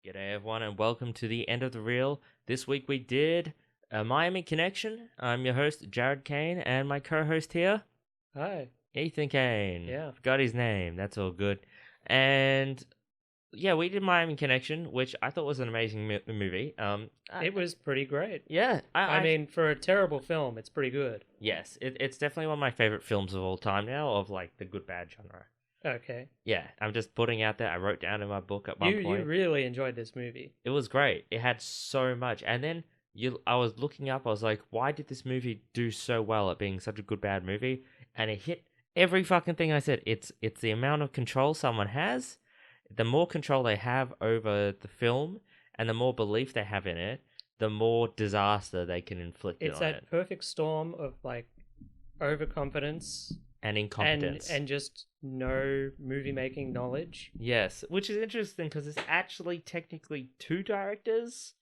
G'day everyone and welcome to the end of the reel. This week we did a Miami Connection. I'm your host Jared Kane and my co-host here, Hi. Ethan Kane. Yeah. Forgot his name, that's all good. And yeah, we did Miami Connection, which I thought was an amazing movie. It was pretty great. Yeah, I mean, for a terrible film, it's pretty good. yes, it's definitely one of my favorite films of all time now, of like the good bad genre. Okay. Yeah, I'm just putting out there. I wrote down in my book at one You point. really enjoyed this movie. It was great. It had so much. And then I was looking up, I was like, why did this movie do so well at being such a good bad movie? And it hit every fucking thing I said. It's the amount of control someone has. The more control they have over the film and the more belief they have in it, the more disaster they can inflict It's on that it. perfect storm of like overconfidence And incompetence. and just no movie making knowledge. Yes, which is interesting because it's actually technically two directors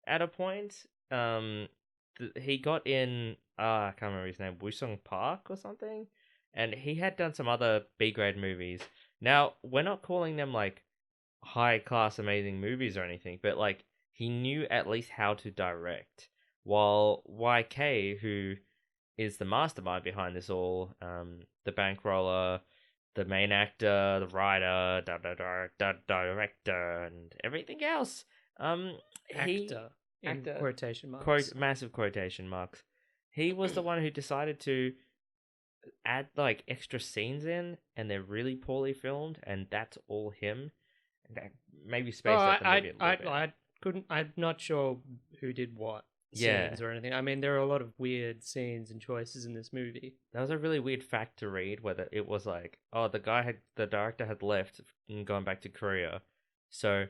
at a point. He got in, I can't remember his name, Wusong Park or something, and he had done some other B grade movies. Now, we're not calling them like high class amazing movies or anything, but like he knew at least how to direct. While YK, who is the mastermind behind this all, the bankroller, the main actor, the writer, director, and everything else. Actor in actor, quotation marks. massive quotation marks. He was the one who decided to add like extra scenes in, and they're really poorly filmed, and that's all him. And that maybe spaced out the movie a little bit. I couldn't. I'm not sure who did what Yeah. scenes or anything. I mean, there are a lot of weird scenes and choices in this movie. That was a really weird fact to read, whether it was like, oh, the director had left and gone back to Korea. So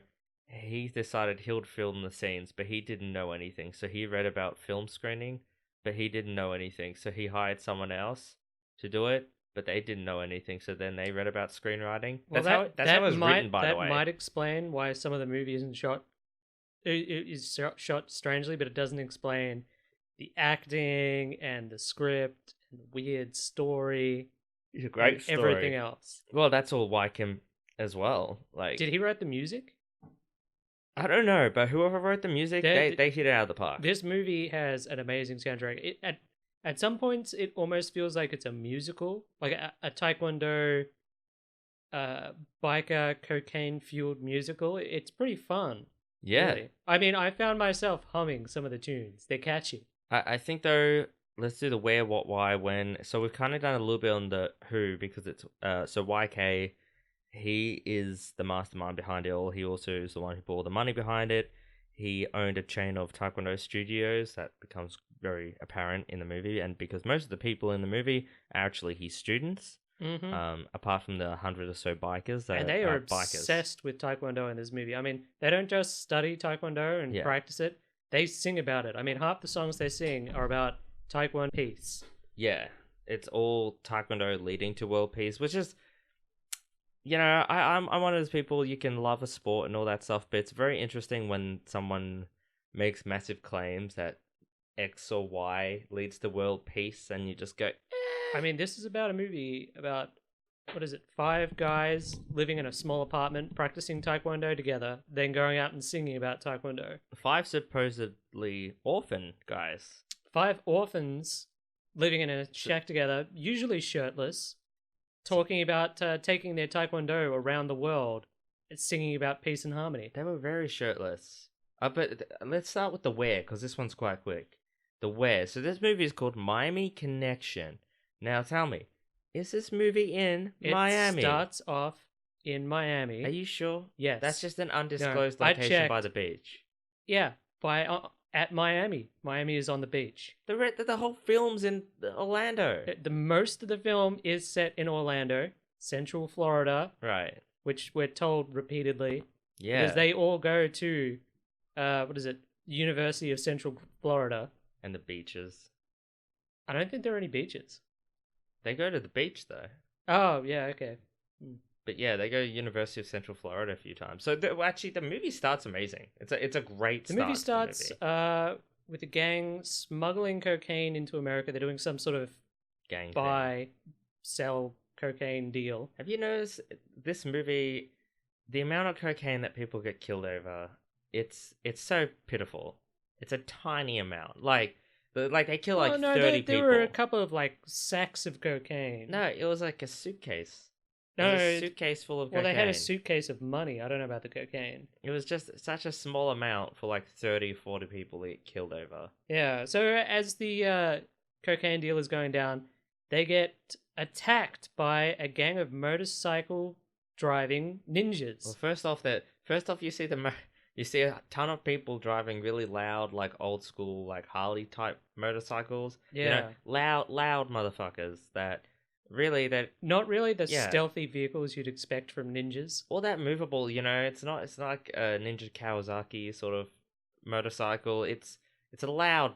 he decided he would film the scenes, but he didn't know anything. So he read about film screening, but he didn't know anything. So he hired someone else to do it, but they didn't know anything. So then they read about screenwriting. Well, That's how it was written, by the way. That might explain why some of the movie isn't shot. It is shot strangely, but it doesn't explain the acting and the script and the weird story. It's a great and story. Everything else. Well, that's all Wycombe as well. Like, Did he write the music? I don't know, but whoever wrote the music, they hit it out of the park. This movie has an amazing soundtrack. At some points, it almost feels like it's a musical, like a Taekwondo, biker, cocaine-fueled musical. It's pretty fun. Yeah. Really. I mean, I found myself humming some of the tunes. They're catchy. I think, though, let's do the where, what, why, when. So we've kind of done a little bit on the who, because it's, so YK, he is the mastermind behind it all. He also is the one who put all the money behind it. He owned a chain of Taekwondo studios that becomes very apparent in the movie, and because most of the people in the movie are actually his students, apart from the 100 or so bikers that and they are bikers. obsessed with Taekwondo in this movie. I mean, they don't just study Taekwondo and practice it; they sing about it. I mean, half the songs they sing are about Taekwondo peace. Yeah, it's all Taekwondo leading to world peace, which is, you know, I'm one of those people, you can love a sport and all that stuff, but it's very interesting when someone makes massive claims that X or Y leads to world peace, and you just go, I mean, this is about a movie about, what is it, 5 guys living in a small apartment, practicing Taekwondo together, then going out and singing about Taekwondo. 5 supposedly orphan guys. 5 orphans living in a shack together, usually shirtless, talking about taking their Taekwondo around the world, singing about peace and harmony. They were very shirtless. But let's start with the where, because this one's quite quick. The where. So this movie is called Miami Connection. Now tell me, is this movie in Miami? It starts off in Miami. Are you sure? Yes. That's just an undisclosed location by the beach. Yeah, at Miami. Miami is on the beach. The whole film's in Orlando. The most of the film is set in Orlando, Central Florida. Right. Which we're told repeatedly. Yeah. Because they all go to, University of Central Florida. And the beaches. I don't think there are any beaches. They go to the beach, though. Oh, yeah, okay. But yeah, they go to University of Central Florida a few times. So actually, the movie starts amazing. It's a great start. The movie starts with a gang smuggling cocaine into America. They're doing some sort of gang buy, sell cocaine deal. Have you noticed this movie the amount of cocaine that people get killed over, it's so pitiful. It's a tiny amount. Like they kill like no, 30 there people. were a couple of like sacks of cocaine. No, it was like a suitcase. It No, was a suitcase full of well, cocaine. they had a suitcase of money. I don't know about the cocaine. It was just such a small amount for like 30, 40 people to get killed over. Yeah, so as the cocaine deal is going down, they get attacked by a gang of motorcycle driving ninjas. Well, first off, you see you see a ton of people driving really loud, like old school, like Harley type motorcycles. Yeah. You know, loud motherfuckers that really that Not really the Yeah. stealthy vehicles you'd expect from ninjas. all that movable. You know, it's not like a Ninja Kawasaki sort of motorcycle. It's a loud.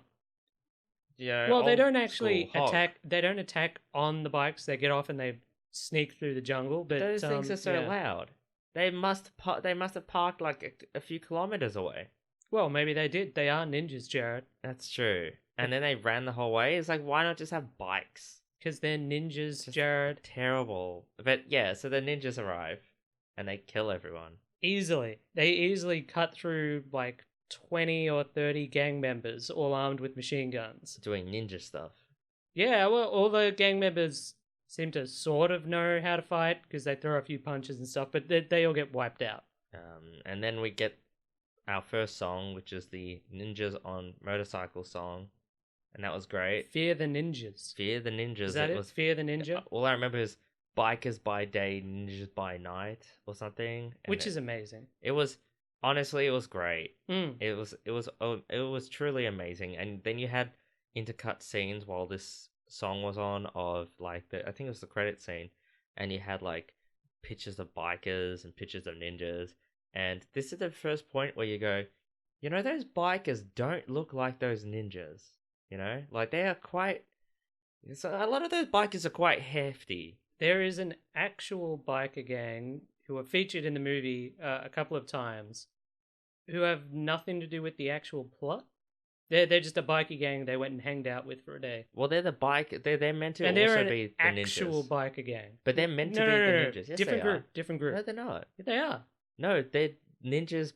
You know, Well, they old don't actually school hog. attack. They don't attack on the bikes. They get off and they sneak through the jungle. But Those things are so yeah. loud. They must have parked like a few kilometers away. Well, maybe they did. They are ninjas, Jared, That's true. And then they ran the whole way. It's like, why not just have bikes? because they're ninjas, Just- Jared. Terrible. But yeah, so the ninjas arrive and they kill everyone. Easily, they easily cut through like 20 or 30 gang members, all armed with machine guns. Doing ninja stuff. Yeah, well, all the gang members seem to sort of know how to fight because they throw a few punches and stuff, but they all get wiped out. And then we get our first song, which is the Ninjas on Motorcycle song. And that was great. Fear the ninjas. Fear the Ninjas. Is that it? Was, Fear the ninja? all I remember is bikers by day, ninjas by night or something. And Which is amazing. it was honestly it was great. Mm. It was truly amazing. And then you had intercut scenes while this song was on of like I think it was the credit scene, and you had like pictures of bikers and pictures of ninjas. And this is the first point where you go, you know, those bikers don't look like those ninjas. You know, like they are quite. So a lot of those bikers are quite hefty. There is an actual biker gang who are featured in the movie a couple of times who have nothing to do with the actual plot. They're just a biker gang they went and hanged out with for a day. Well, they're the bike. They're meant to And they're also an be the actual ninjas. biker gang. But they're meant to No, be no, the no, no. ninjas. Yes, Different they group. are. Different group. No, they're not. Yeah, they are. No, they're ninjas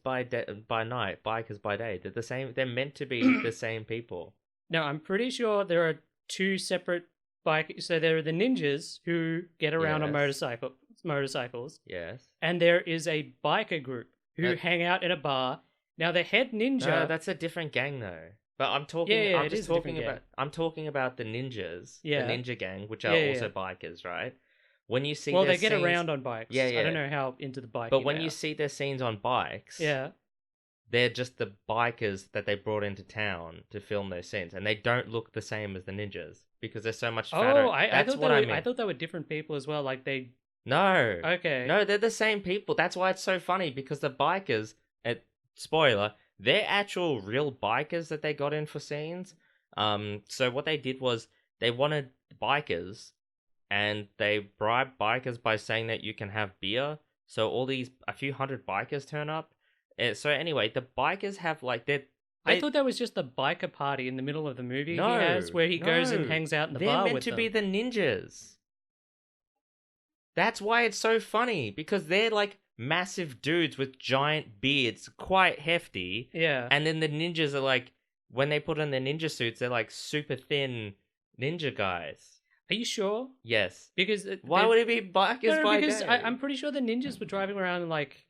by night, bikers by day. They're the same. They're meant to be the same people. No, I'm pretty sure there are two separate bike. So there are the ninjas who get around on Yes. motorcycles, Yes. and there is a biker group who That- hang out in a bar. Now the head ninja. No, that's a different gang though. But I'm talking. Yeah, I'm it just is a different talking about. gang. I'm talking about the ninjas. Yeah. The ninja gang, which are Yeah, also yeah. bikers, right? When you see. well, their they get scenes, around on bikes. Yeah, I yeah. don't know how into the bike. But when you see their scenes on bikes, yeah, they're just the bikers that they brought into town to film those scenes, and they don't look the same as the ninjas because they're so much fatter. oh, I That's thought what they I were, mean. I thought they were different people as well. Like they. No. Okay. No, they're the same people. That's why it's so funny because the bikers, spoiler, they're actual real bikers that they got in for scenes. So what they did was they wanted bikers, and they bribed bikers by saying that you can have beer. So a few hundred bikers turn up. So anyway, the bikers have like I thought that was just the biker party in the middle of the movie No, he has, where he goes and no. hangs out in the they're bar meant with to them. be the ninjas. That's why it's so funny because they're like massive dudes with giant beards, quite hefty. Yeah. And then the ninjas are like, when they put on their ninja suits, they're like super thin ninja guys. Are you sure? Yes. Because Why would it be bikers no, by because day? I'm pretty sure the ninjas were driving around in like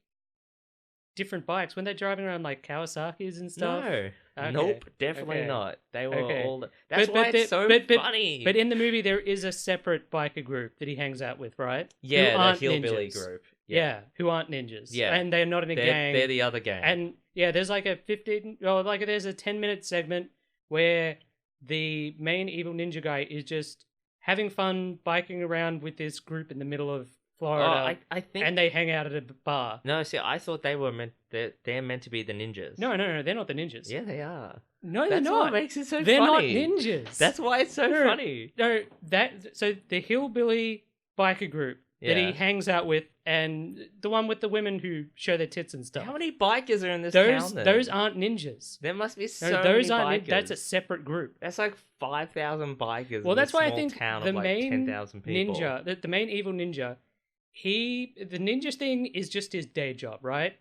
different bikes. When they're driving around like Kawasaki's and stuff. No. Okay. Nope, definitely Okay. not. They were Okay. all. That's But- why but it's the- so but- funny. But in the movie, there is a separate biker group that he hangs out with, right? Who yeah, the aren't hillbilly ninjas. group. Yeah. Who aren't ninjas. Yeah. And they're not in a gang. They're the other gang. And yeah, there's like a 15, or like there's a 10-minute segment where the main evil ninja guy is just having fun biking around with this group in the middle of Florida, I think. and they hang out at a bar. No, see, I thought they were meant. They're meant to be the ninjas. No, they're not the ninjas. Yeah, they are. No, they're That's not. what makes it so They're funny. not ninjas. That's why it's so No, funny. No, so the hillbilly biker group that Yeah. he hangs out with, and the one with the women who show their tits and stuff. How many bikers are in this those town? Then? those aren't ninjas. There must be so No, those many aren't. bikers. That's a separate group. That's like 5,000 bikers. Well, in that's a why I small think town the of like main 10,000 people. ninja, the main evil ninja, the ninja thing is just his day job, right?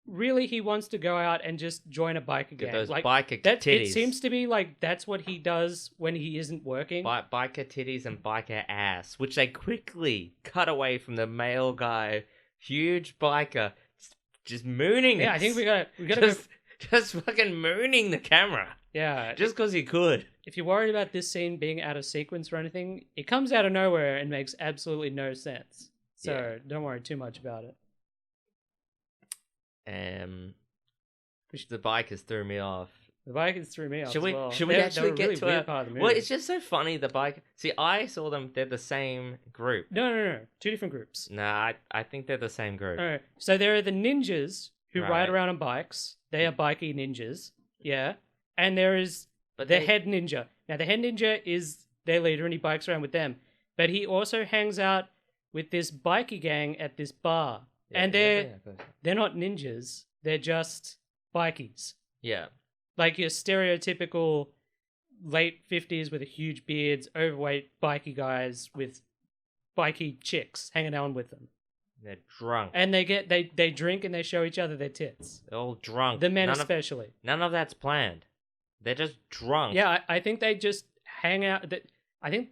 Really, he wants to go out and just join a biker gang. Get those like biker that, titties. it seems to be like that's what he does when he isn't working. Biker titties and biker ass, which they quickly cut away from the male guy, huge biker, just mooning. Yeah, us. I think we gotta just fucking mooning the camera. Yeah, just because he could. If you're worried about this scene being out of sequence or anything, it comes out of nowhere and makes absolutely no sense. So don't worry too much about it. The bikers threw me off. The bikers threw me off. Should we? As well. Should we actually get really to weird it? part of the movie. Well, it's just so funny. The bike. See, I saw them. They're the same group. No. 2 different groups. Nah, I think they're the same group. All right. So there are the ninjas who Right. ride around on bikes. They are bikie ninjas. Yeah. And there is head ninja. Now, the head ninja is their leader and he bikes around with them. But he also hangs out with this bikie gang at this bar. Yeah, and they're not ninjas. They're just bikies. Yeah. Like your stereotypical late 50s with a huge beards, overweight bikie guys with bikie chicks hanging out with them. They're drunk. And they drink and they show each other their tits. They're all drunk. The men especially. None of that's planned. They're just drunk. Yeah, I think they just hang out. I think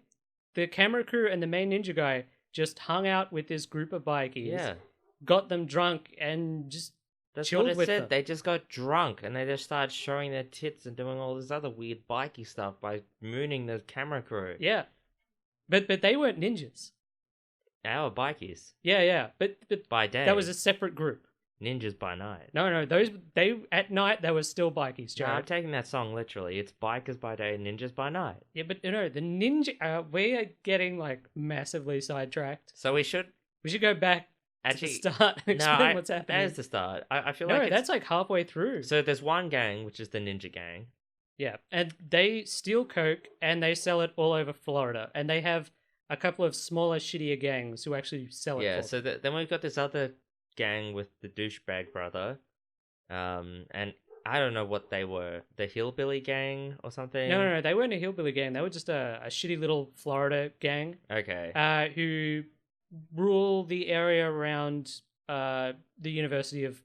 the camera crew and the main ninja guy just hung out with this group of bikies. Yeah. Got them drunk and just chilled what it with said. them. They just got drunk and they just started showing their tits and doing all this other weird bikey stuff by mooning the camera crew. Yeah. But they weren't ninjas. Our bikies. Yeah. But by day. That was a separate group. Ninjas by night. No, they at night they were still bikies, Jared. No, I'm taking that song literally. It's bikers by day, ninjas by night. Yeah, but no, the ninja. We are getting like massively sidetracked. So we should go back to the start and explain what's happening. That is the start. I feel no, like that's like halfway through. So there's one gang, which is the ninja gang. Yeah, and they steal coke and they sell it all over Florida, and they have a couple of smaller, shittier gangs who actually sell it. Yeah, so then we've got this other gang with the douchebag brother, and I don't know what they were, the hillbilly gang or something. No, they weren't a hillbilly gang. They were just a shitty little Florida gang. Okay. Who rule the area around the University of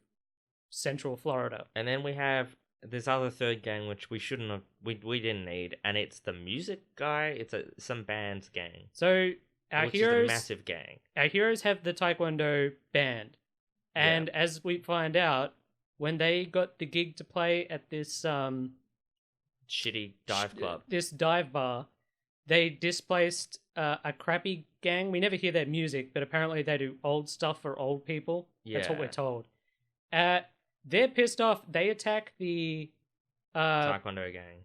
Central Florida. And then we have this other third gang, which we shouldn't have, we didn't need, and it's the music guy. It's some band's gang. So which is a massive gang. Our heroes have the Taekwondo band. And as we find out, when they got the gig to play at this shitty dive club, this dive bar, they displaced a crappy gang. We never hear their music, but apparently they do old stuff for old people. Yeah. That's what we're told. They're pissed off. They attack the Taekwondo gang.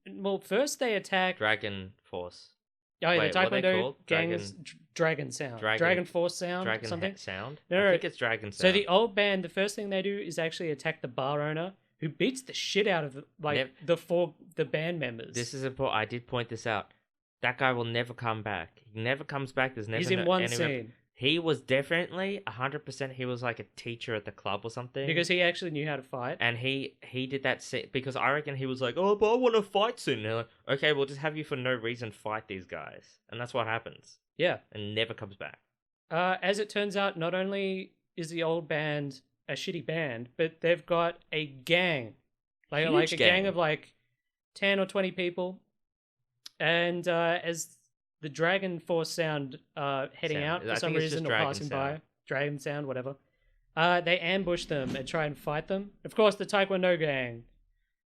Well, first they attack Dragon Force. Oh, yeah, Wait, the Taekwondo gang's Dragon Sound. Dragon Force Sound? Dragon something? Sound? No, I think it's Dragon Sound. So the old band, the first thing they do is actually attack the bar owner, who beats the shit out of the band members. This is important. I did point this out. That guy will never come back. He never comes back. There's never. He's in one scene. He was definitely 100%. He was like a teacher at the club or something. Because he actually knew how to fight. And he did that because I reckon he was like, oh, but I want to fight soon. And they're like, okay, we'll just have you for no reason fight these guys. And that's what happens. Yeah. And never comes back. As it turns out, not only is the old band a shitty band, but they've got a gang. Like a gang of like 10 or 20 people. And as the Dragon Force Sound heading out for some reason or passing by. Dragon Sound, whatever. They ambush them and try and fight them. Of course, the Taekwondo gang,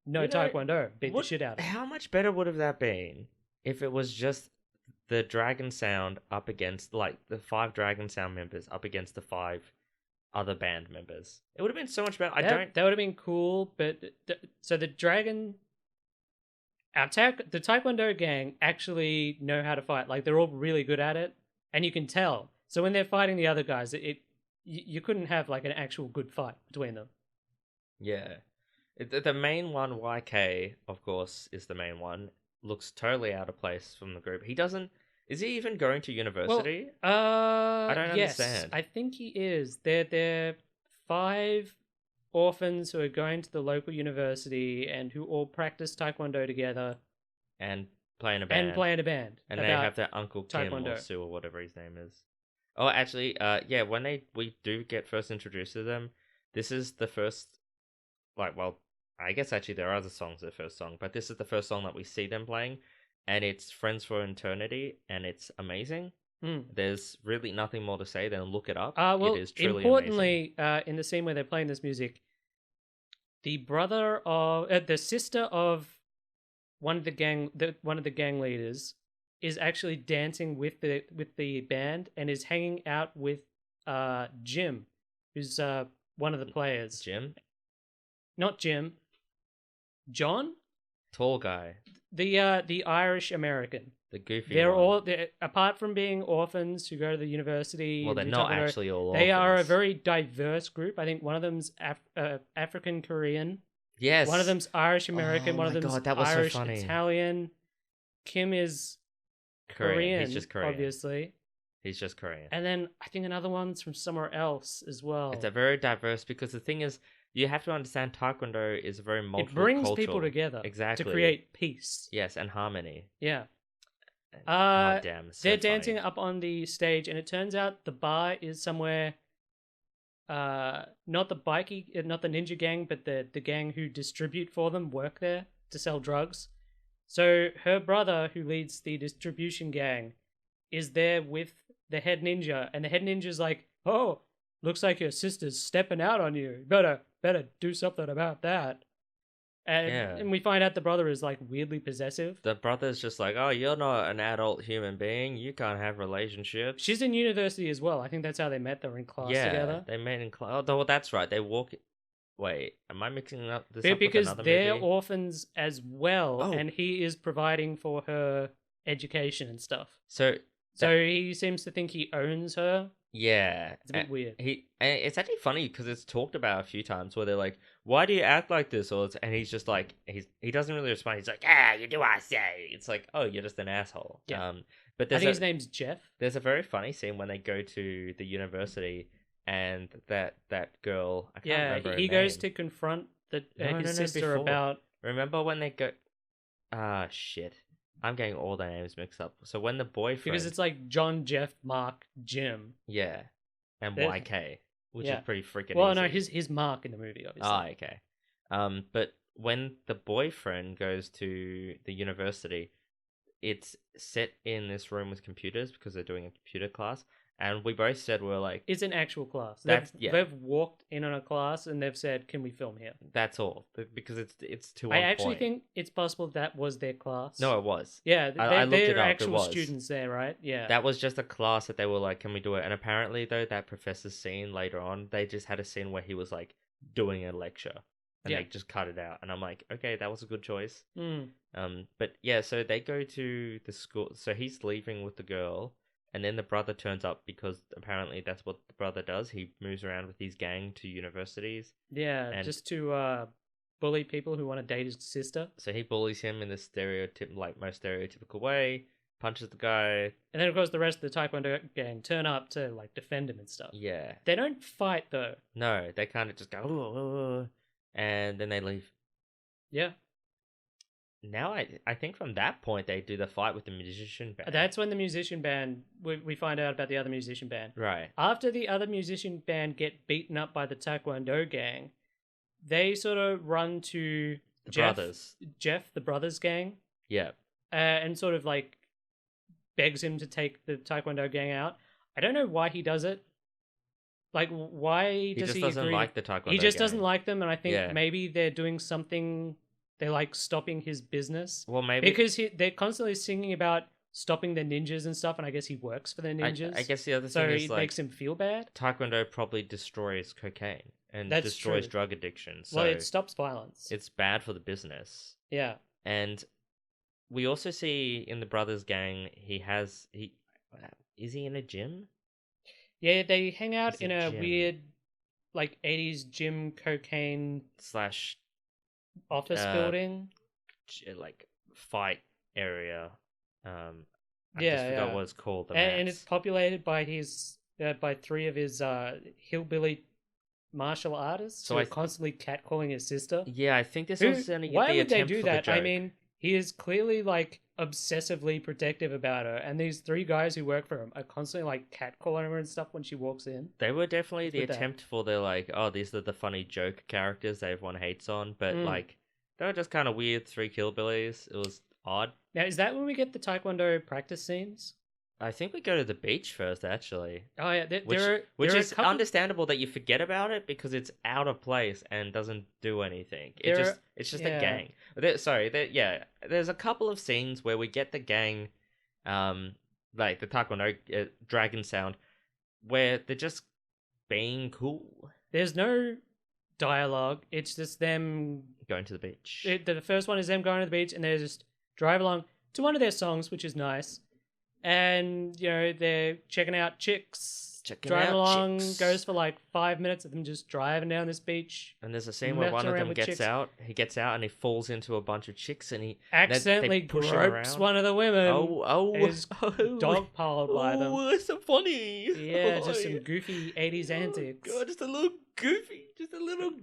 Taekwondo, beat the shit out of them. How much better would have that been if it was just the Dragon Sound up against, like, the 5 Dragon Sound members up against the 5 other band members? It would have been so much better. That would have been cool, but... So the Dragon... The Taekwondo gang actually know how to fight. Like, they're all really good at it, and you can tell. So when they're fighting the other guys, you couldn't have, like, an actual good fight between them. Yeah. The main one, YK, of course, is the main one. Looks totally out of place from the group. He doesn't... Is he even going to university? Well, I don't understand. I think he is. They're 5... orphans who are going to the local university and who all practice Taekwondo together. And play in a band. And they have their Uncle Kim Taekwondo. or Sue or whatever his name is. Oh, actually, yeah, when we do get first introduced to them, this is the first, like, well, I guess actually there are other songs, the first song, but this is the first song that we see them playing, and it's Friends for Eternity, and it's amazing. Mm. There's really nothing more to say than look it up. Well, It is truly amazing. importantly, in the scene where they're playing this music, the the sister of one of the gang leaders is actually dancing with the band and is hanging out with Jim, who's one of the players. Jim? Not Jim. John? Tall guy. The Irish American. The goofy They're one. apart from being orphans who go to the university. Well, they're not actually all They are a orphans. very diverse group. I think one of them's African Korean. Yes. One of them's Irish American. Oh one of my them's God, that was so Irish funny. Italian. Kim is Korean. He's just Korean. Obviously. He's just Korean. And then I think another one's from somewhere else as well. It's a very diverse, because the thing is, you have to understand Taekwondo is a very multicultural. It brings people together exactly to create peace. Yes, and harmony. Yeah. Oh damn! So They're funny. dancing up on the stage, and it turns out the bar is somewhere. Not the ninja gang, but the gang who distribute for them work there to sell drugs. So her brother, who leads the distribution gang, is there with the head ninja, and the head ninja's like, "Oh, looks like your sister's stepping out on you. Better do something about that." And we find out the brother is like weirdly possessive. The brother's just like, "Oh, you're not an adult human being. You can't have relationships." She's in university as well. I think that's how they met. They were in class together. They met in class. Oh, that's right. They walk. Wait, am I mixing up this up Because with another they're movie? orphans as well, Oh. and he is providing for her education and stuff. So he seems to think he owns her. yeah, It's a bit weird. It's actually funny because it's talked about a few times where they're like, "Why do you act like this?" And he's just like, he doesn't really respond. He's like, "Ah, you do what I say." It's like, "Oh, you're just an asshole." Yeah. But I think his name's Jeff. there's a very funny scene when they go to the university and that girl. I can't remember her he name. goes to confront his sister before. about. Remember when they go? Ah, shit. I'm getting all the names mixed up. So when the boyfriend, Because it's like John, Jeff, Mark, Jim. yeah, and There's- YK, which yeah. is pretty freaking. Well, easy. no, his Mark in the movie, obviously. Ah, okay. But when the boyfriend goes to the university, it's set in this room with computers because they're doing a computer class, and we both said we're like, It's an actual class. Yeah. They've walked in on a class and they've said, "Can we film here?" that's all because it's too. I on actually point. think it's possible that was their class. No, it was. Yeah, I looked it they're up, it actual was. students there, right? Yeah. That was just a class that they were like, "Can we do it?" And apparently, though, that professor's scene later on, they just had a scene where he was like doing a lecture, and Yeah. they just cut it out. And I'm like, okay, that was a good choice. Mm. But yeah, so they go to the school. So he's leaving with the girl, and then the brother turns up because apparently that's what the brother does. He moves around with his gang to universities. Yeah, And- just to bully people who want to date his sister. So he bullies him in the most stereotypical way, punches the guy. And then, of course, the rest of the Taekwondo gang turn up to like defend him and stuff. Yeah. They don't fight though. No, they kind of just go, "Ooh," and then they leave. Yeah, Now I think from that point they do the fight with the musician band. that's when the musician band. We find out about the other musician band. right. After the other musician band get beaten up by the Taekwondo gang, they sort of run to The Jeff, brothers. the brothers gang, Yeah. and sort of like begs him to take the Taekwondo gang out. I don't know why he does it. Like, why He does just he doesn't agree? like the Taekwondo. He just gang. doesn't like them, and I think Yeah. maybe they're doing something. They're like stopping his business Well, maybe because they're constantly singing about stopping the ninjas and stuff, and I guess he works for the ninjas. I guess the other so thing is it like makes him feel bad. Taekwondo probably destroys cocaine and That's destroys true. drug addiction. So Well, it stops violence. it's bad for the business. Yeah, And we also see in the brothers gang is he in a gym? yeah. They hang out It's in a a gym. weird, like 80s gym cocaine Slash office building. like fight area. I Yeah, just forgot yeah. what it's called. The And it's mats. populated by by three of his hillbilly martial artists So who I are constantly catcalling his sister. Yeah, I think this Who- was going to get why the would they attempt do for the that? I joke. mean, he is clearly like obsessively protective about her, and these three guys who work for him are constantly like catcalling her and stuff when she walks in. They were definitely What's the with that? attempt for the like, oh, these are the funny joke characters that everyone hates on, but Mm. like they were just kind of weird three killbillies. It was odd. Now, is that when we get the Taekwondo practice scenes? I think we go to the beach first, actually. Oh yeah, Which there which are is a couple. understandable that you forget about it because it's out of place and doesn't do anything. There It's just a yeah. gang. Yeah, there's a couple of scenes where we get the gang, like the Taekwondo dragon sound, where they're just being cool, There's no dialogue. It's just them. going to the beach. The first one is them going to the beach, and they just drive along to one of their songs, which is nice. And you know they're checking out chicks. Checking driving out along chicks. goes for like 5 minutes of them just driving down this beach. And there's a scene where one messing of around them with gets chicks. out. He gets out and he falls into a bunch of chicks, and he Accidentally push him gropes around. one of the women. oh, is oh, dogpiled by them. Oh, it's so funny. Yeah, Oh, just some goofy 80s antics. God, just a little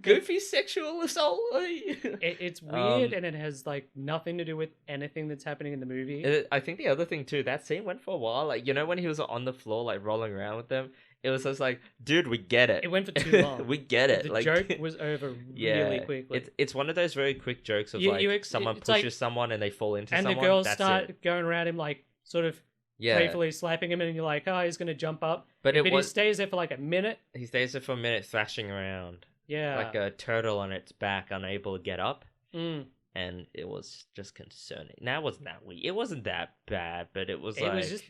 goofy sexual assault. It's weird, and it has like nothing to do with anything that's happening in the movie. I think the other thing too, that scene went for a while. Like, you know, when he was on the floor, like rolling around with them, it was just like, dude, we get it. It went for too long. We get it. The like, joke was over really quickly. It's one of those very quick jokes of someone it's pushes like- someone and they fall into and someone. the girls That's start it. going around him like sort of Yeah, playfully slapping him, and you're like, oh, he's gonna jump up. but But he stays there for like a minute. he stays there for a minute thrashing around Yeah. like a turtle on its back, unable to get up. Mm. And it was just concerning. Now, it wasn't that weird. It wasn't that bad, but it was It like was just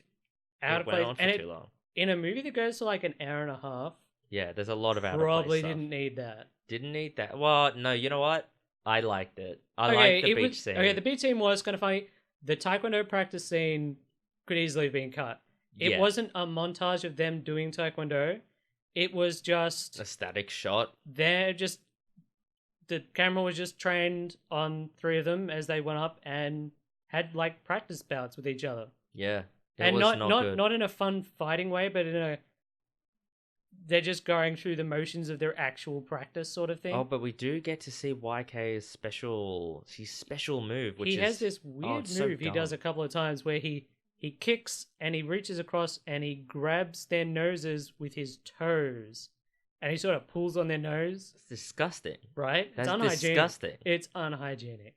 out it of went place. on for And too long. in a movie that goes for like an hour and a half, Yeah, there's a lot of out of probably place stuff. didn't need that. Didn't need that. Well, no, you know what? I liked it. I Okay, liked the it beach was, scene. okay, the beach scene was kind of funny. The Taekwondo practice scene could easily have been cut. It Yeah. wasn't a montage of them doing Taekwondo. It was just A static shot. the camera was just trained on three of them as they went up and had like practice bouts with each other. Yeah. It And was not good. not in a fun fighting way, but in a they're just going through the motions of their actual practice sort of thing. Oh, but we do get to see YK's special move, which he is has this weird it's so move he does a dumb. couple of times where he kicks and he reaches across and he grabs their noses with his toes and he sort of pulls on their nose, It's disgusting. right? That's It's unhygienic. disgusting. It's unhygienic.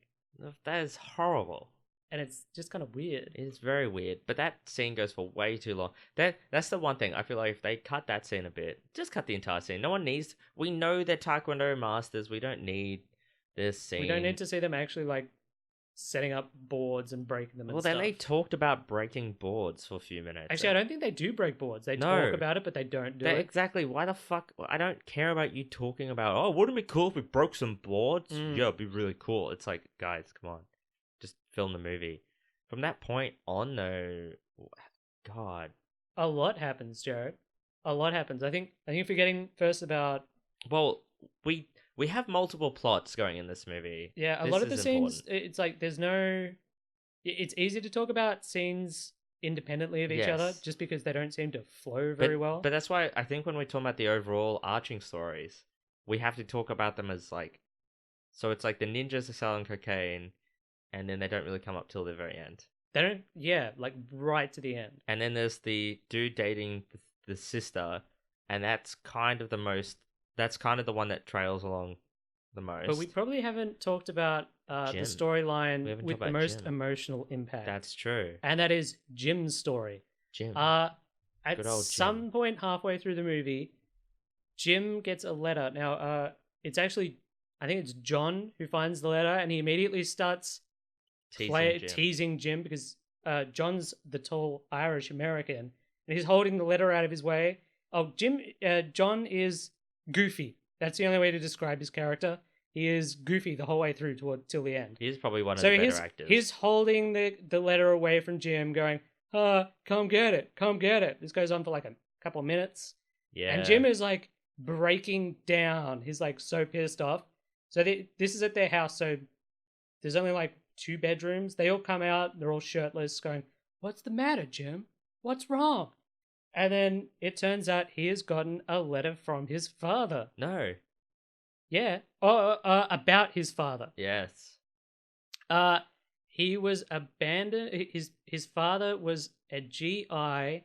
That is horrible. And it's just kind of weird. It's very weird, but that scene goes for way too long. That's the one thing I feel like if they cut that scene a bit, just cut the entire scene. No one needs. We know they're Taekwondo masters. We don't need this scene. We don't need to see them actually like setting up boards and breaking them and Well, stuff. then they talked about breaking boards for a few minutes. Actually, I don't think they do break boards. They No. talk about it, but they don't do That- it. exactly. Why the fuck? I don't care about you talking about. Oh, wouldn't it be cool if we broke some boards? Mm. Yeah, it'd be really cool. It's like, guys, come on, just film the movie. From that point on, though, God. A lot happens, Jared. A lot happens. I think you're forgetting first about Well, we have multiple plots going in this movie. a This lot of the is scenes. important. It's like there's no. It's easy to talk about scenes independently of each other, Yes. just because they don't seem to flow very well. But that's why I think when we talk about the overall arching stories, we have to talk about them as like, so it's like the ninjas are selling cocaine, and then they don't really come up till the very end. they don't. Yeah, like right to the end. And then there's the dude dating the sister, and that's kind of the most. That's kind of the one that trails along the most. But we probably haven't talked about the Jim. We storyline haven't with talked the about most Jim. emotional impact. That's true. and that is Jim's story. Jim. At Good old some Jim. point halfway through the movie, Jim gets a letter. Now, it's actually, I think it's John who finds the letter, and he immediately starts teasing Jim because John's the tall Irish American, and he's holding the letter out of his way. Oh, John is goofy. That's the only way to describe his character. He is goofy the whole way through till the end. He's probably one of So the better actors. he's holding the letter away from Jim, going, come get it, come get it. This goes on for like a couple of minutes. yeah. And Jim is like breaking down. He's like so pissed off. So this is at their house. So there's only like 2 bedrooms. They all come out. They're all shirtless going, what's the matter, Jim? What's wrong? And then it turns out he has gotten a letter from his father. No. Yeah. About his father. Yes. He was abandoned. His father was a GI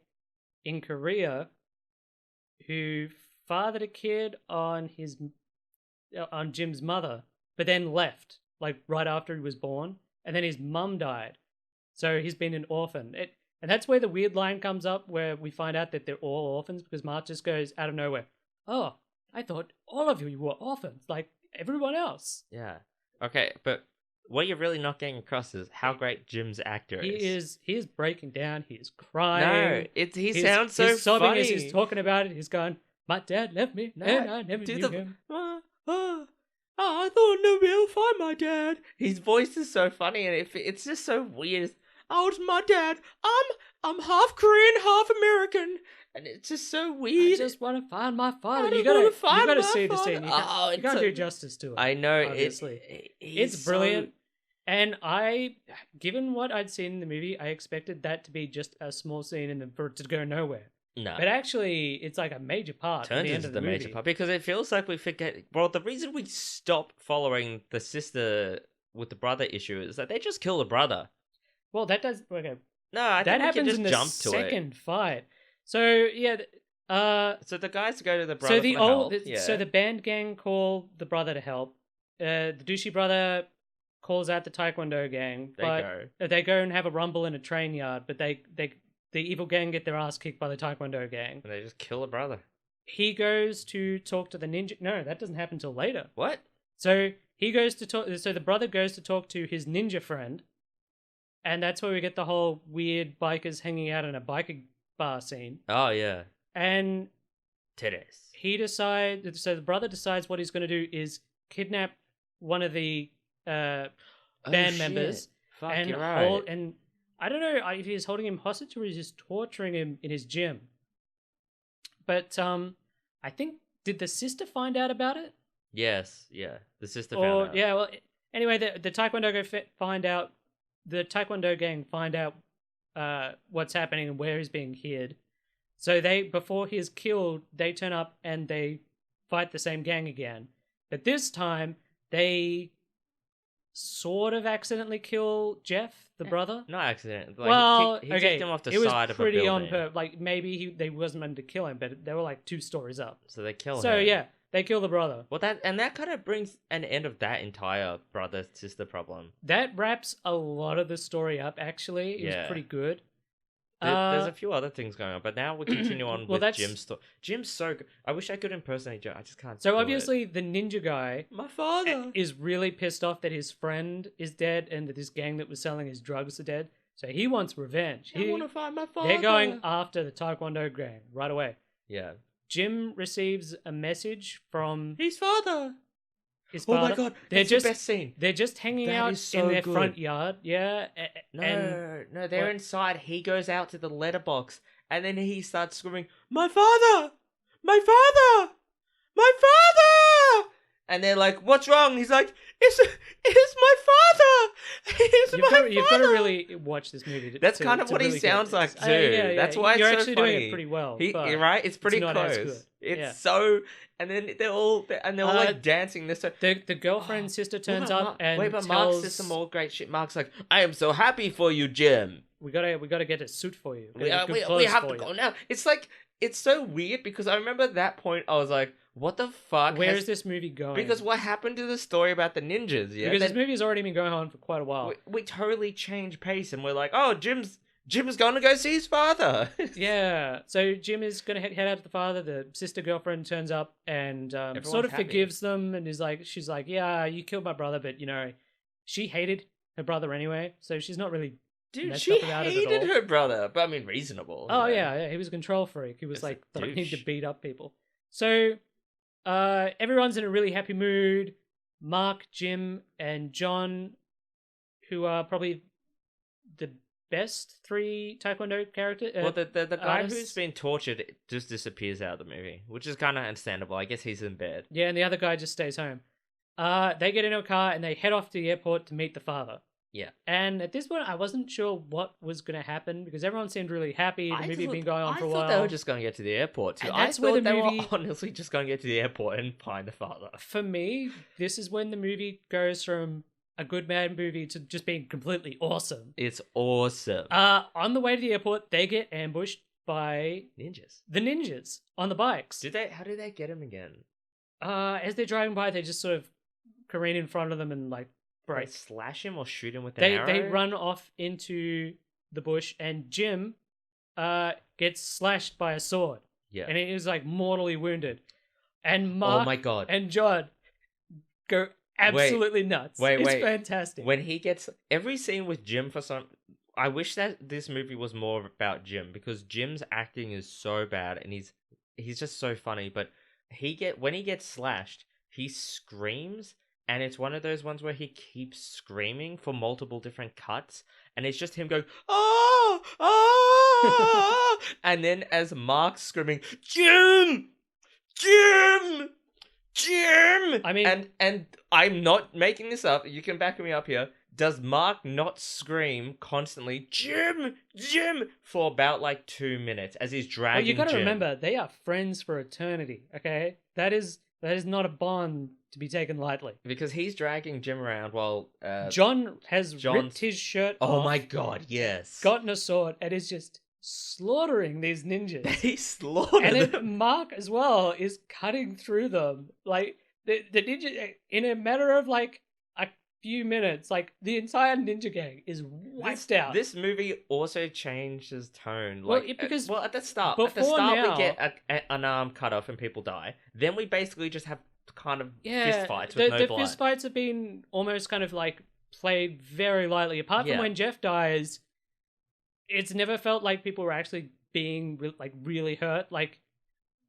in Korea who fathered a kid on Jim's mother, but then left like right after he was born, and then his mum died, so he's been an orphan. And that's where the weird line comes up, where we find out that they're all orphans because Mark just goes out of nowhere, "Oh, I thought all of you were orphans, like everyone else." Yeah. Okay, but what you're really not getting across is how great Jim's actor is. He is breaking down. He is crying. No, he sounds so he's sobbing funny. as he's talking about it. He's going, "My dad left me, and I never knew him." I thought nobody will find my dad. His voice is so funny, and it's just so weird. Oh, it's my dad. I'm half Korean, half American, and it's just so weird. I just want to find my father. I You just gotta wanna find see my the scene. father. You can't do justice to it. I know, obviously. it's It's brilliant. And given what I'd seen in the movie, I expected that to be just a small scene for it to go nowhere. No. But actually, it's like a major part. Turns at the end into of the movie. major part because it feels like we forget. Well, the reason we stop following the sister with the brother issue is that they just kill the brother. Well, that does. Okay. No, I that think we happens can just in the jump to second fight. So yeah. So the guys go to the brother. So the for help. so the band gang call the brother to help. The douchey brother calls out the Taekwondo gang. They go and have a rumble in a train yard, but the evil gang get their ass kicked by the Taekwondo gang. And they just kill the brother. He goes to talk to the ninja. No, that doesn't happen till later. What? So he goes to talk. So the brother goes to talk to his ninja friend, and that's where we get the whole weird bikers hanging out in a biker bar scene. Oh yeah. And titties. So the brother decides what he's going to do is kidnap one of the band members. Fuck, and you're right. and I don't know if he's holding him hostage or he's just torturing him in his gym. But I think, did the sister find out about it? Yes, yeah. The sister found out. Yeah, well, anyway, the Taekwondo the Taekwondo gang find out what's happening and where he's being hid. So before he is killed, they turn up and they fight the same gang again. But this time, they sort of accidentally kill Jeff, the brother. Not accident. Like, well, he kicked him off the it was side of a pretty building. on purpose. Like maybe they wasn't meant to kill him, but they were like 2 stories up. So they kill him. So yeah, they kill the brother. Well, that kind of brings an end of that entire brother sister problem. That wraps a lot of the story up. Actually, it was pretty good. There's a few other things going on, but now we continue on with Jim's story. Jim's so good. I wish I could impersonate Jim. I just can't. So obviously, the ninja guy, my father, is really pissed off that his friend is dead and that this gang that was selling his drugs are dead. So he wants revenge. I want to find my father. They're going after the Taekwondo gang right away. Yeah. Jim receives a message from his father. Oh my god, that's the best scene. They're just hanging out in their front yard. Yeah. No, they're inside. He goes out to the letterbox and then he starts screaming, "My father! My father! My father!" And they're like, "What's wrong?" He's like, It's my father! You've got to really watch this movie. That's kind of what he sounds like too. Yeah. That's why you're it's actually so funny. doing it pretty well. You're right. It's pretty not close. as good. It's so, and then they're all like dancing. They're so the girlfriend's sister turns up and but Mark says some more great shit. Mark's like, "I am so happy for you, Jim. We gotta get a suit for you. We have to go now." It's like, it's so weird because I remember at that point I was like, what the fuck? Where is this movie going? Because what happened to the story about the ninjas? Yeah, because this movie has already been going on for quite a while. We totally changed pace and we're like, oh, Jim's going to go see his father. Yeah, so Jim is going to head out to the father. The sister girlfriend turns up and sort of forgives them and she's like, yeah, you killed my brother, but she hated her brother anyway, so she's not really. Dude, she hated her brother, but I mean, reasonable. Oh yeah, he was a control freak. He was like threatening to beat up people. So, everyone's in a really happy mood. Mark, Jim, and John, who are probably the best 3 Taekwondo characters. Well, the guy artists. who's been tortured just disappears out of the movie, which is kind of understandable. I guess he's in bed. Yeah, and the other guy just stays home. They get into a car and they head off to the airport to meet the father. Yeah. And at this point, I wasn't sure what was going to happen because everyone seemed really happy. The movie had been going on for a while. I thought they were just going to get to the airport too. And that's I where thought the they movie... were honestly just going to get to the airport and find the father. For me, this is when the movie goes from a good man movie to just being completely awesome. It's awesome. On the way to the airport, they get ambushed by Ninjas. the ninjas on the bikes. How did they get him again? As they're driving by, they just sort of careen in front of them and like They break. slash him or shoot him with an arrow? They run off into the bush, and Jim gets slashed by a sword. Yeah. And he is like mortally wounded. And Mark Oh my god. and John go absolutely nuts. It's fantastic. When he gets every scene with Jim I wish that this movie was more about Jim, because Jim's acting is so bad and he's just so funny, but when he gets slashed, he screams, and it's one of those ones where he keeps screaming for multiple different cuts, and it's just him going, "Oh, oh!" And then as Mark's screaming, "Jim! Jim! Jim!" I mean, and I'm not making this up. You can back me up here. Does Mark not scream constantly, "Jim! Jim!" for about like 2 minutes as he's dragging you got to Jim? remember, they are friends for eternity. Okay, that is not a bond to be taken lightly. Because he's dragging Jim around while John has ripped his shirt off. Oh my god, yes. Gotten a sword and is just slaughtering these ninjas. They slaughtered And them. then Mark as well is cutting through them. Like the ninja in a matter of like a few minutes, like the entire ninja gang is wiped out. This movie also changes tone. Well, Like, because at the start, before now- we get an arm cut off and people die. Then we basically just have kind of fist fights with no the blood. fist fights have been almost kind of like played very lightly. Apart from Yeah. when Jeff dies, it's never felt like people were actually being like really hurt. Like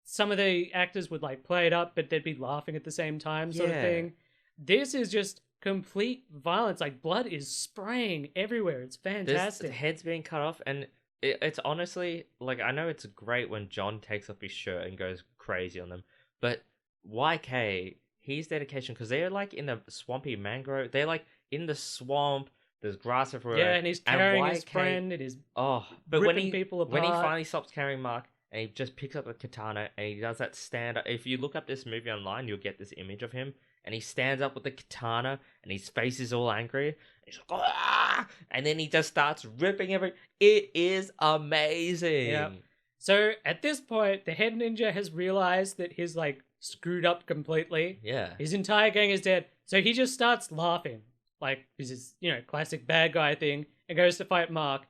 some of the actors would like play it up, but they'd be laughing at the same time, sort of Yeah. thing. This is just complete violence. Like blood is spraying everywhere. It's There's fantastic. heads being cut off, and it's honestly, like, I know it's great when John takes off his shirt and goes crazy on them, but YK, his dedication, because they're like in the swampy mangrove, they're like in the swamp, there's grass everywhere. Yeah, and he's carrying his YK friend. It is Oh, but when ripping people when he apart. finally stops carrying Mark and he just picks up a katana and he does that stand up. If you look up this movie online, you'll get this image of him, and he stands up with the katana and his face is all angry. And he's like, "Ah!" And then he just starts ripping It is amazing. Yep. So at this point, the head ninja has realized that he's like screwed up completely. Yeah. His entire gang is dead. So he just starts laughing. Like, this is, classic bad guy thing, and goes to fight Mark.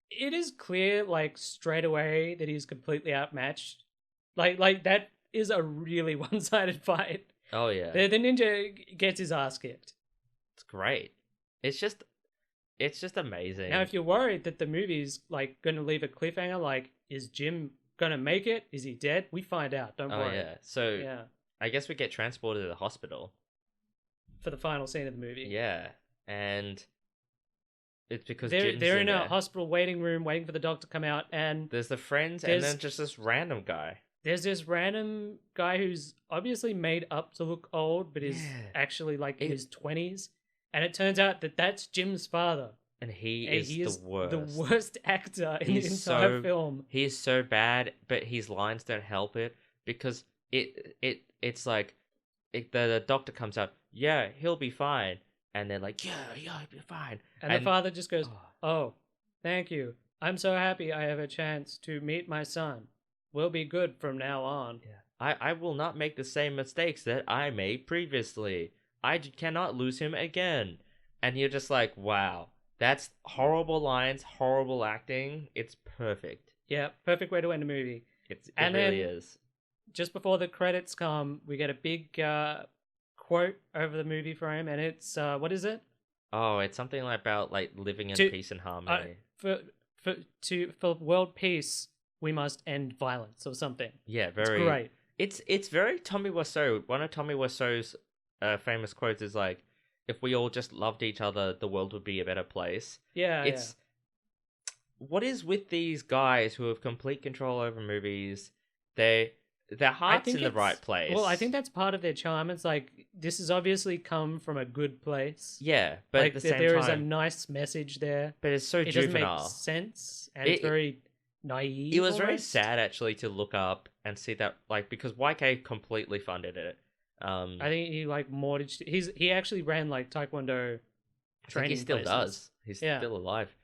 It is clear, like, straight away that he's completely outmatched. Like that is a really one-sided fight. Oh yeah. The ninja gets his ass kicked. It's great. It's just amazing. Now, if you're worried that the movie's, like, going to leave a cliffhanger, like, is Jim going to make it? Is he dead? We find out. Don't worry. yeah. So Yeah. I guess we get transported to the hospital. For the final scene of the movie. Yeah. And it's because They're Jin's in a there. hospital waiting room waiting for the doctor to come out, and There's the friends There's- and then just this random guy. there's this random guy who's obviously made up to look old, but is Yeah. actually like in It- his 20s. And it turns out that that's Jim's father. And he And is he is the worst. the worst actor in the He's entire so- film. He is so bad, but his lines don't help it, because it's like the doctor comes out, "Yeah, he'll be fine," and they're like, "Yeah, he'll be fine." And the father just goes, Oh, "Oh, thank you. I'm so happy I have a chance to meet my son. We'll be good from now on." yeah. I will not make the same mistakes that I made previously. Cannot lose him again. And you're just like, wow, that's horrible lines, horrible acting. It's perfect. Yeah, perfect way to end a movie. It And really then- is. Just before the credits come, we get a big quote over the movie frame, and it's what is it? Oh, it's something like about like living in To- peace and harmony. For world peace, we must end violence or something. Yeah, It's very great. It's very Tommy Wiseau. One of Tommy Wiseau's famous quotes is like, "If we all just loved each other, the world would be a better place." Yeah, It's what is with these guys who have complete control over movies? Their heart's in the right place. Well, I think that's part of their charm. It's like, this has obviously come from a good place. yeah, but like at the same there is a time, nice message there. but it's so It doesn't juvenile. make sense, and it's very naive. It was very almost. sad actually to look up and see that, like, because YK completely funded it. I think he like mortgaged. He actually ran like Taekwondo I think he training still places. does. He's Yeah. still alive.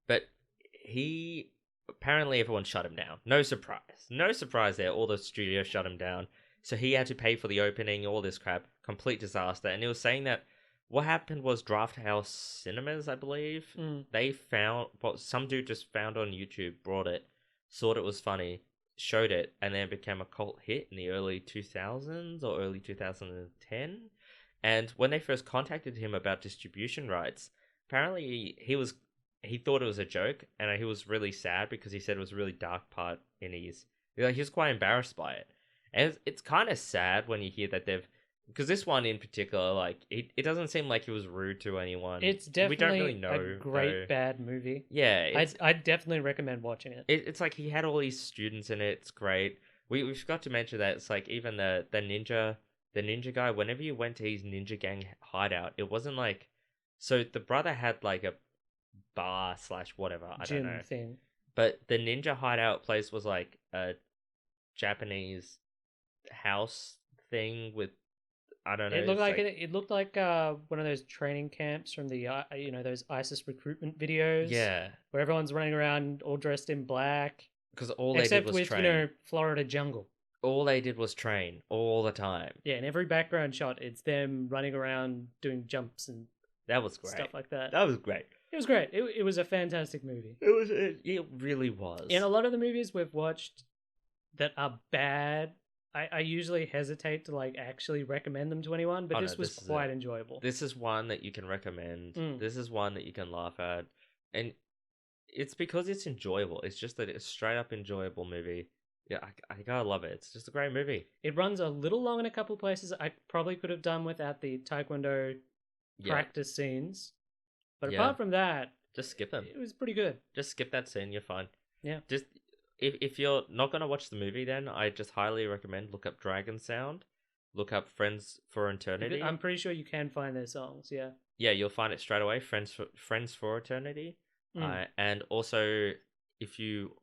But he apparently everyone shut him down. No surprise. No surprise there. All the studios shut him down. So he had to pay for the opening, all this crap. Complete disaster. And he was saying that what happened was Draft House Cinemas, I believe. They found what some dude just found on YouTube, brought it, thought it was funny, showed it, and then it became a cult hit in the early 2000s or early 2010. And when they first contacted him about distribution rights, apparently he thought it was a joke, and he was really sad because he said it was a really dark part in his. Like, he was quite embarrassed by it, and it's kind of sad when you hear that they've. Because this one in particular, like, it doesn't seem like he was rude to anyone. It's We definitely don't really know, a great though. bad movie. Yeah, I'd definitely recommend watching it. it's like he had all these students in it. It's great. We forgot to mention that it's like even the ninja guy. Whenever you went to his ninja gang hideout, it wasn't like. So the brother had like a bar / whatever, I don't Gym know. thing. But the ninja hideout place was like a Japanese house thing with, I don't know. It looked it's like it looked like one of those training camps from the those ISIS recruitment videos. Yeah, Where everyone's running around all dressed in black, because all they did except was with train. Florida jungle. All they did was train all the time. Yeah, in every background shot, it's them running around doing jumps and That was great. stuff like that. That was great. It was great. It was a fantastic movie. It really was. In a lot of the movies we've watched that are bad, I usually hesitate to like actually recommend them to anyone, but Oh, this no, was this is quite it. enjoyable. This is one that you can recommend. This is one that you can laugh at, and it's because it's enjoyable. It's just that it's a straight up enjoyable movie. Yeah, I gotta love it. It's just a great movie. It runs a little long in a couple places. I probably could have done without the Taekwondo practice scenes, but Yeah. apart from that, Just skip them. it was pretty good. Just skip that scene. You're fine. Yeah. Just if you're not gonna watch the movie, then I just highly recommend look up Dragon Sound, look up Friends for Eternity. I'm pretty sure you can find their songs. Yeah. Yeah, you'll find it straight away. Friends for Eternity. And also, if you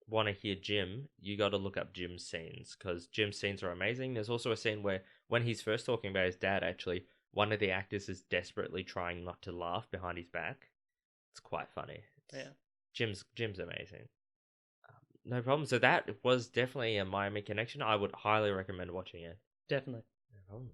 want to hear Jim, you got to look up Jim's scenes because Jim's scenes are amazing. There's also a scene where when he's first talking about his dad, actually, one of the actors is desperately trying not to laugh behind his back. It's quite funny. Jim's amazing. No problem. So that was definitely a Miami Connection. I would highly recommend watching it. Definitely. No problem.